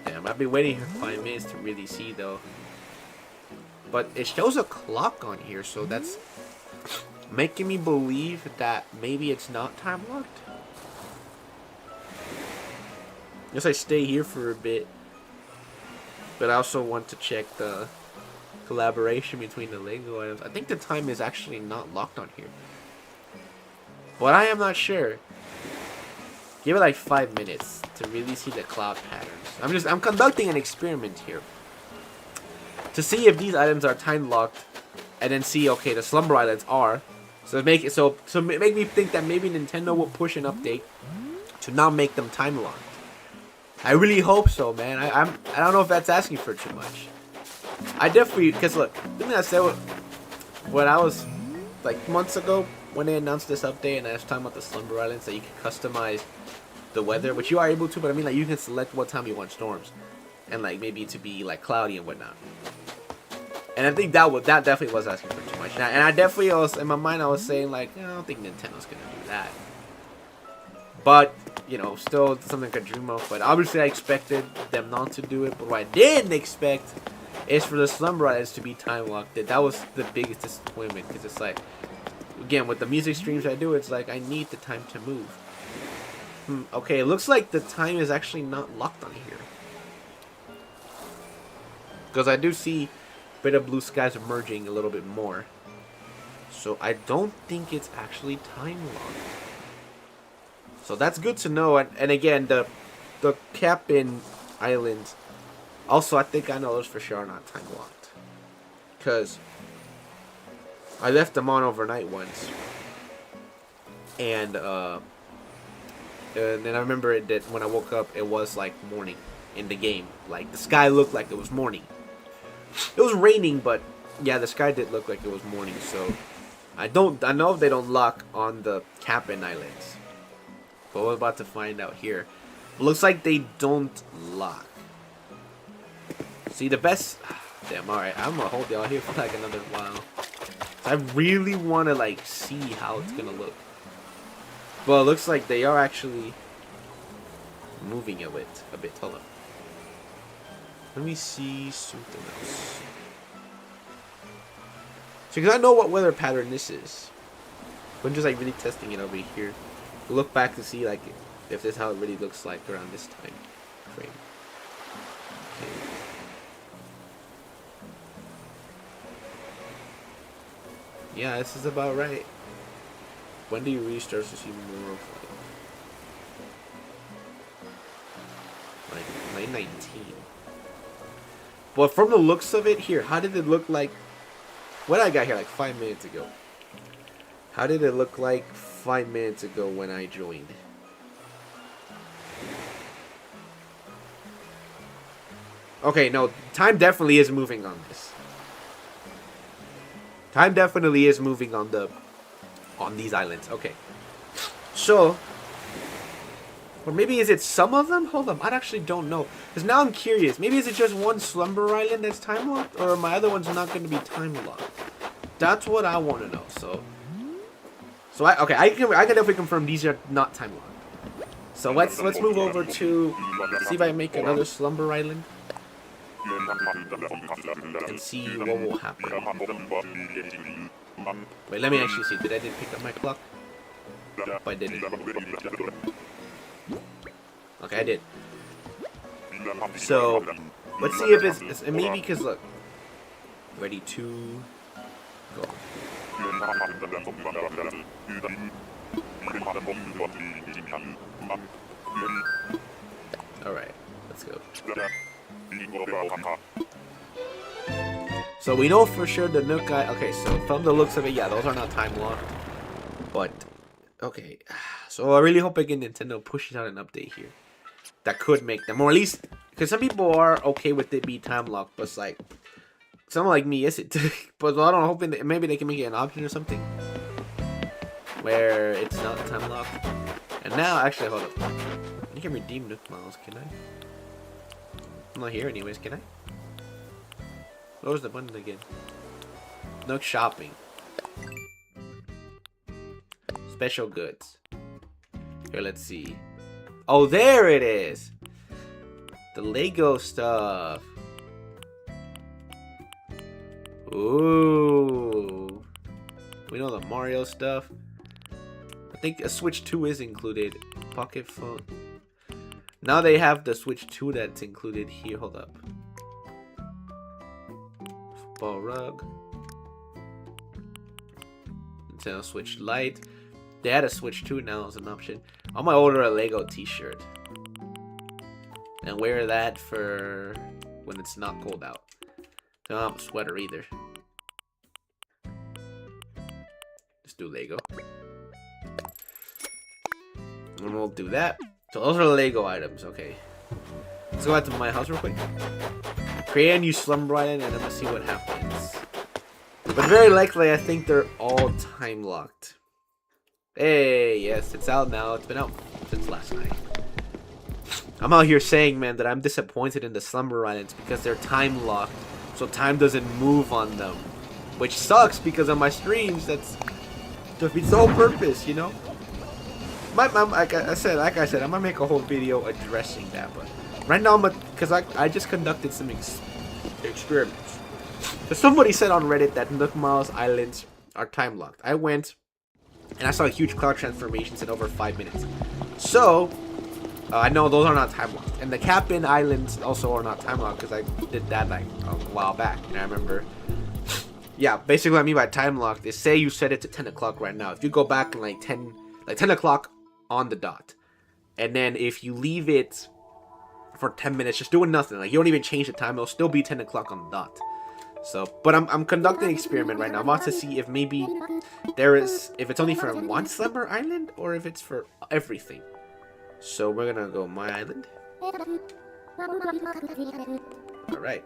Damn, I've been waiting here 5 minutes to really see though. But it shows a clock on here, so that's making me believe that maybe it's not time locked. Guess I stay here for a bit. But I also want to check the collaboration between the Lego items. I think the time is actually not locked on here. But I am not sure. Give it like 5 minutes to really see the cloud patterns. I'm conducting an experiment here. To see if these items are time locked. And then see, okay, the Slumber Islands are. So make me think that maybe Nintendo will push an update to now make them time locked. I really hope so, man. I don't know if that's asking for too much. I definitely, because look, didn't I say when I was like months ago when they announced this update and I was talking about the Slumber Islands that you can customize the weather, which you are able to, but I mean like you can select what time you want storms and like maybe to be like cloudy and whatnot. And I think that definitely was asking for too much. And I definitely was in my mind I was saying like I don't think Nintendo's gonna do that. But you know, still something I could dream of. But obviously I expected them not to do it. But what I didn't expect is for the Slumber Islands to be time locked. That was the biggest disappointment because it's like, again, with the music streams I do, it's like I need the time to move. Okay, it looks like the time is actually not locked on here. Because I do see a bit of blue skies emerging a little bit more. So I don't think it's actually time locked. So that's good to know. And again, the Cap'n Islands, also I think I know those for sure are not time locked. Because I left them on overnight once. And then I remember that when I woke up, it was like morning in the game. Like the sky looked like it was morning. It was raining, but yeah, the sky did look like it was morning. So I know they don't lock on the Cap'n Islands. But we're about to find out here. It looks like they don't lock. See, the best... Damn, alright. I'm gonna hold y'all here for like another while. I really want to like see how it's gonna look. Well, it looks like they are actually moving a bit. Hold on. Let me see something else. So, because I know what weather pattern this is. I'm just like really testing it over here. Look back to see like if this is how it really looks like around this time frame. Okay. Yeah, this is about right. When do you really start to see more of like 919? But from the looks of it here, how did it look like when I got here like 5 minutes ago? How did it look like 5 minutes ago when I joined? Okay, no, time definitely is moving on this. Time definitely is moving on these islands. Okay. So, or maybe is it some of them? Hold on, I actually don't know. Because now I'm curious. Maybe is it just one slumber island that's time locked? Or are my other ones not going to be time locked? That's what I want to know. So I can definitely confirm these are not time locked. So let's move over to see if I make another slumber island and see what will happen. Wait, let me actually see. Did I pick up my clock? Oh, I didn't. Okay, I did. So let's see if it's maybe because look, ready to go. Alright, let's go. So we know for sure the Nook guy. Okay, so from the looks of it, yeah, those are not time locked. But okay, so I really hope again Nintendo pushes out an update here that could make them, or at least because some people are okay with it be time locked, but it's like someone like me is it. But I don't know, hoping that maybe they can make it an option or something where it's not time locked. And now, actually, hold up. You can redeem Nook Miles, can I? I'm not here anyways, can I? What was the button again? Nook Shopping. Special goods. Here, let's see. Oh, there it is! The Lego stuff. Ooh. We know the Mario stuff. I think a Switch 2 is included. Pocket phone. Now they have the Switch 2 that's included here. Hold up. Football rug. Nintendo Switch Lite. They had a Switch 2 now as an option. I might order a Lego t-shirt. And wear that for when it's not cold out. Don't have a sweater either. Just do Lego. And we'll do that. So those are the Lego items, okay. Let's go back to my house real quick. Create a new slumber island and I'm gonna see what happens. But very likely I think they're all time locked. Hey, yes, it's out now. It's been out since last night. I'm out here saying, man, that I'm disappointed in the slumber islands because they're time locked. So time doesn't move on them. Which sucks because on my streams, that's defeats the whole purpose, you know? Like I said, I'm gonna make a whole video addressing that, but right now because I just conducted some experiments. So somebody said on Reddit that Nook Miles Islands are time locked. I went and I saw huge cloud transformations in over 5 minutes. So I know those are not time locked, and the Cap'n Islands also are not time locked because I did that like a while back, and I remember. Yeah, basically what I mean by time locked is say you set it to 10 o'clock right now. If you go back in like 10 o'clock on the dot, and then if you leave it for 10 minutes just doing nothing, like you don't even change the time, it'll still be 10 o'clock on the dot. So, but I'm conducting an experiment right now. I want to see if maybe if it's only for one Slumber Island or if it's for everything. So we're gonna go my island. Alright.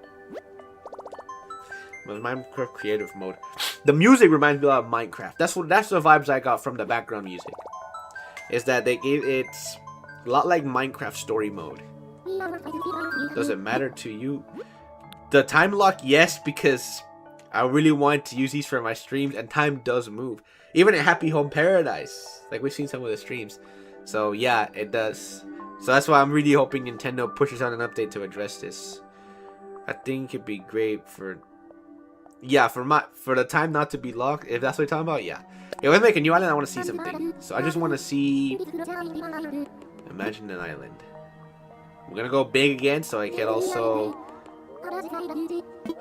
Minecraft creative mode. The music reminds me a lot of Minecraft. That's the vibes I got from the background music. Is that they gave it's a lot like Minecraft story mode. Does it matter to you? The time lock, yes, because I really want to use these for my streams, and time does move. Even at Happy Home Paradise, like we've seen some of the streams. So yeah, it does. So that's why I'm really hoping Nintendo pushes out an update to address this. I think it'd be great for, yeah, for the time not to be locked. If that's what you're talking about, yeah. Yeah, let's make a new island. I want to see something. So I just want to see. Imagine an island. I'm gonna go big again, so I can also.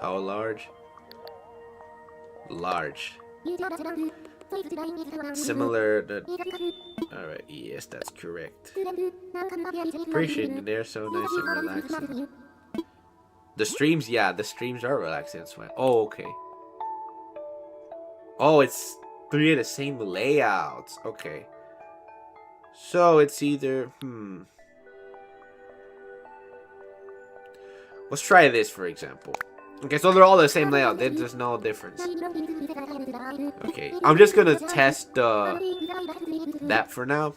How large? Large. Similar to... Alright, yes, that's correct. Appreciate it. They're so nice and relaxing. The streams, yeah, the streams are relaxing. That's fine. Oh, okay. Oh, it's 3 of the same layouts. Okay. So it's either... Let's try this, for example. Okay, so they're all the same layout. There's no difference. Okay, I'm just gonna test that for now.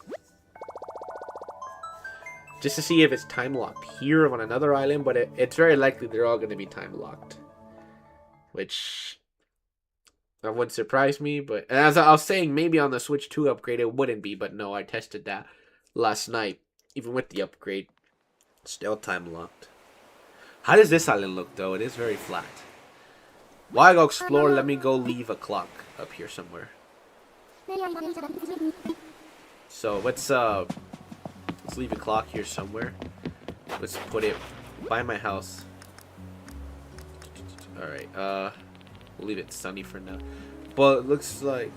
Just to see if it's time locked here on another island, but it's very likely they're all gonna be time locked. Which... that wouldn't surprise me, but... And as I was saying, maybe on the Switch 2 upgrade it wouldn't be, but no, I tested that last night. Even with the upgrade, still time locked. How does this island look, though? It is very flat. While I go explore, let me go leave a clock up here somewhere. So, let's leave a clock here somewhere. Let's put it by my house. Alright, we'll leave it sunny for now. But it looks like...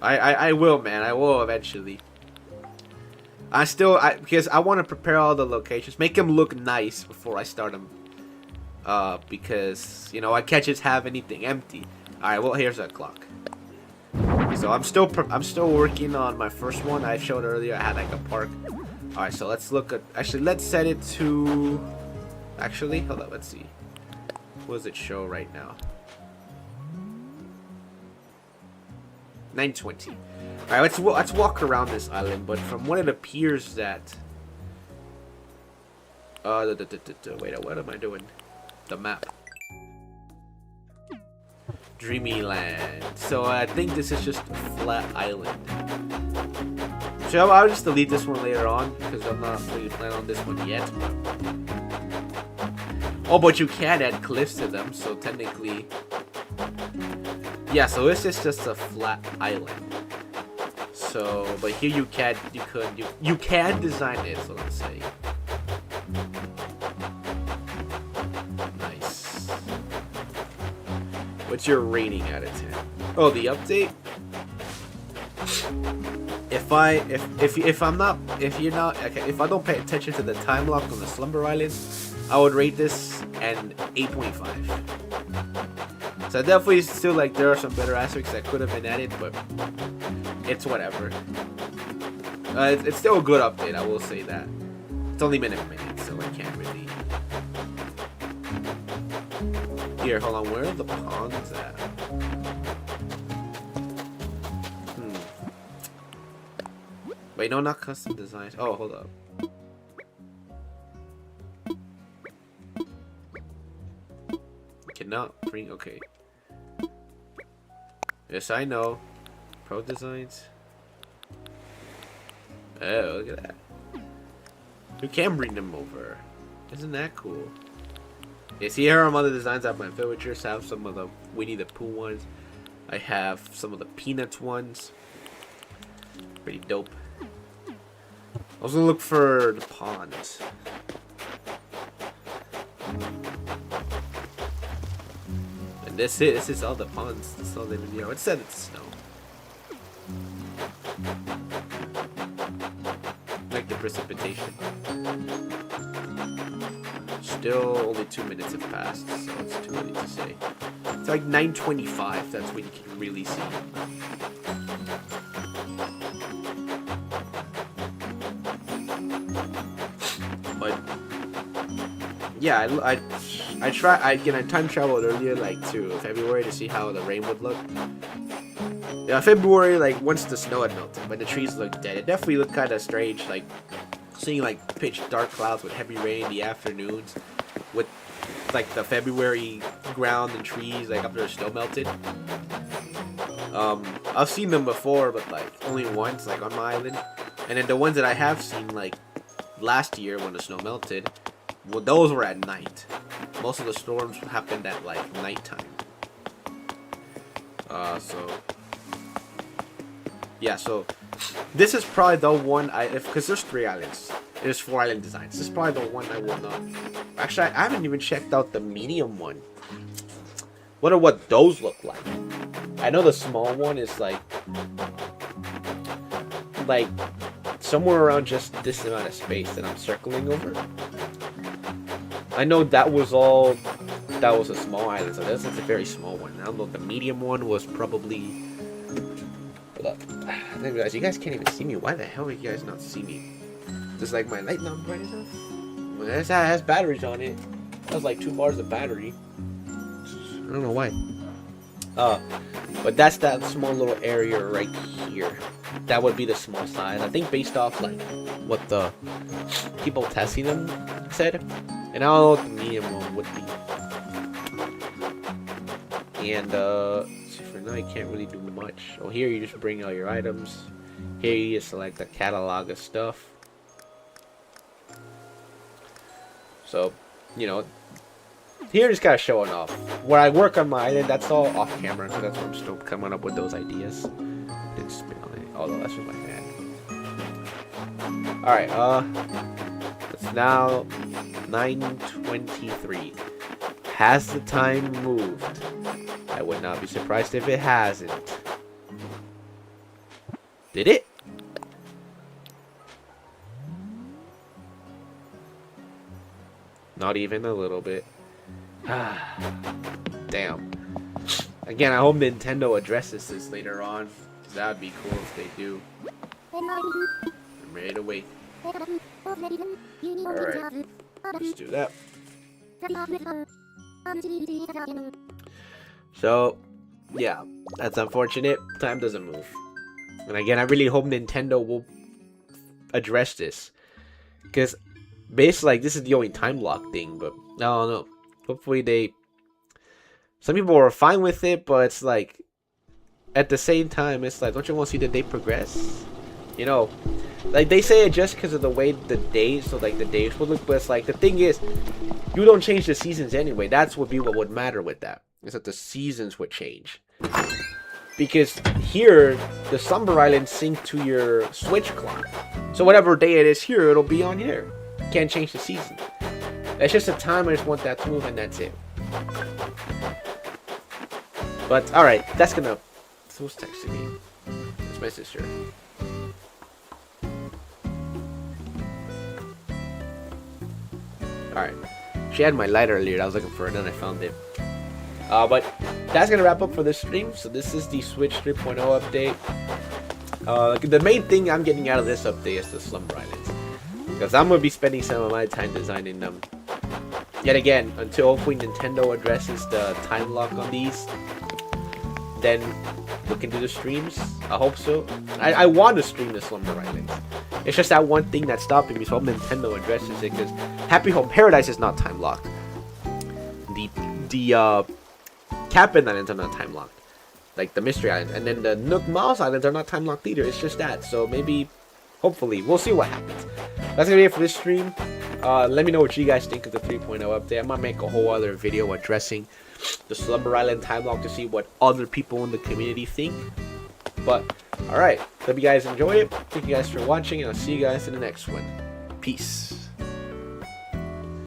I will, man. I will eventually. Because I want to prepare all the locations, make them look nice before I start them. Because, you know, I can't just have anything empty. Alright, well, here's that clock. So I'm still working on my first one. I showed earlier I had like a park. Alright, so let's look at, actually, let's set it to, actually, hold up, let's see. What does it show right now? 9:20. Alright, let's walk around this island, but from what it appears that... wait, what am I doing? The map. Dreamyland. So I think this is just a flat island. So I'll just delete this one later on, because I'm not really planning on this one yet. Oh, but you can add cliffs to them, so technically... Yeah, so this is just a flat island. So, but here you can design it, so let's say. Nice. What's your rating out of 10? Oh, the update? If I don't pay attention to the time lock on the Slumber Island, I would rate this an 8.5. So I definitely still like there are some better aspects that could have been added, but it's whatever. It's still a good update, I will say that. It's only been a minute, so I can't really... Here, hold on, where are the ponds at? Wait, no, not custom designs. Oh, hold up. Cannot bring, okay. Yes, I know. Pro designs. Oh, look at that. You can bring them over. Isn't that cool? Yeah, see, here are other designs I have my villagers. I have some of the Winnie the Pooh ones. I have some of the Peanuts ones. Pretty dope. I was gonna look for the ponds. And this is all the ponds. This is all the video. It said it's snow. Like the precipitation. Still only 2 minutes have passed, so it's too early to say. It's like 9:25. That's when you can really see. But yeah, I time traveled earlier, like to February, to see how the rain would look. Yeah, February, like once the snow had melted, when the trees looked dead, it definitely looked kind of strange, like seeing like pitch dark clouds with heavy rain in the afternoons, with like the February ground and trees like after the snow melted. I've seen them before, but like only once, like on my island, and then the ones that I have seen, like last year when the snow melted, well, those were at night. Most of the storms happened at like nighttime. So this is probably the one because there's 3 islands. There's 4 island designs. This is probably the one I will not. Actually, I haven't even checked out the medium one. What those look like. I know the small one is like somewhere around just this amount of space that I'm circling over. I know that was a small island, so this is a very small one. I don't know, the medium one was probably. Hold up. You guys can't even see me. Why the hell are you guys not see me? Does like my light not bright enough? Well, it has batteries on it. That was like 2 bars of battery. I don't know why. But that's that small little area right here. That would be the small size. I think based off like what the people testing them said. And I don't know what the medium one would be. And see, for now you can't really do much. Oh, here you just bring out your items. Here you just select the catalog of stuff. So, you know, here just kind of showing off. When I work on my island, that's all off camera, so that's why I'm still coming up with those ideas. Didn't spin on it, although that's with my hand. Alright, it's now 9:23. Has the time moved? I would not be surprised if it hasn't. Did it? Not even a little bit. Damn. Again, I hope Nintendo addresses this later on, because that would be cool if they do. I'm ready to wait. Alright. Let's do that. So, yeah. That's unfortunate. Time doesn't move. And again, I really hope Nintendo will address this. Because basically, like, this is the only time lock thing, but I don't know. Hopefully they... Some people are fine with it, but it's like... At the same time, it's like, don't you want to see the day progress? You know, like, they say it just because of the way the days, so like, the days would look, but it's like, the thing is, you don't change the seasons anyway. That's what would matter with that, is that the seasons would change. Because here, the Slumber Island sync to your Switch clock. So whatever day it is here, it'll be on here. Can't change the season. That's just a time. I just want that to move, and that's it. But alright, that's gonna. Who's texting me? It's my sister. Alright. She had my light earlier. I was looking for it, and I found it. But that's gonna wrap up for this stream. So this is the Switch 3.0 update. The main thing I'm getting out of this update is the Slumber Islands, because I'm gonna be spending some of my time designing them. Yet again, until hopefully Nintendo addresses the time lock on these, then we can do the streams. I hope so. I want to stream the Slumber Islands. It's just that one thing that's stopping me, so I hope Nintendo addresses it, because Happy Home Paradise is not time locked. The Cabin Islands are not time locked, like the Mystery Islands, and then the Nook Miles Islands are not time locked either. It's just that. So maybe, hopefully, we'll see what happens. That's gonna be it for this stream. Let me know what you guys think of the 3.0 update. I might make a whole other video addressing the Slumber Island time lock to see what other people in the community think. But all right, hope you guys enjoy it. Thank you guys for watching, and I'll see you guys in the next one. Peace.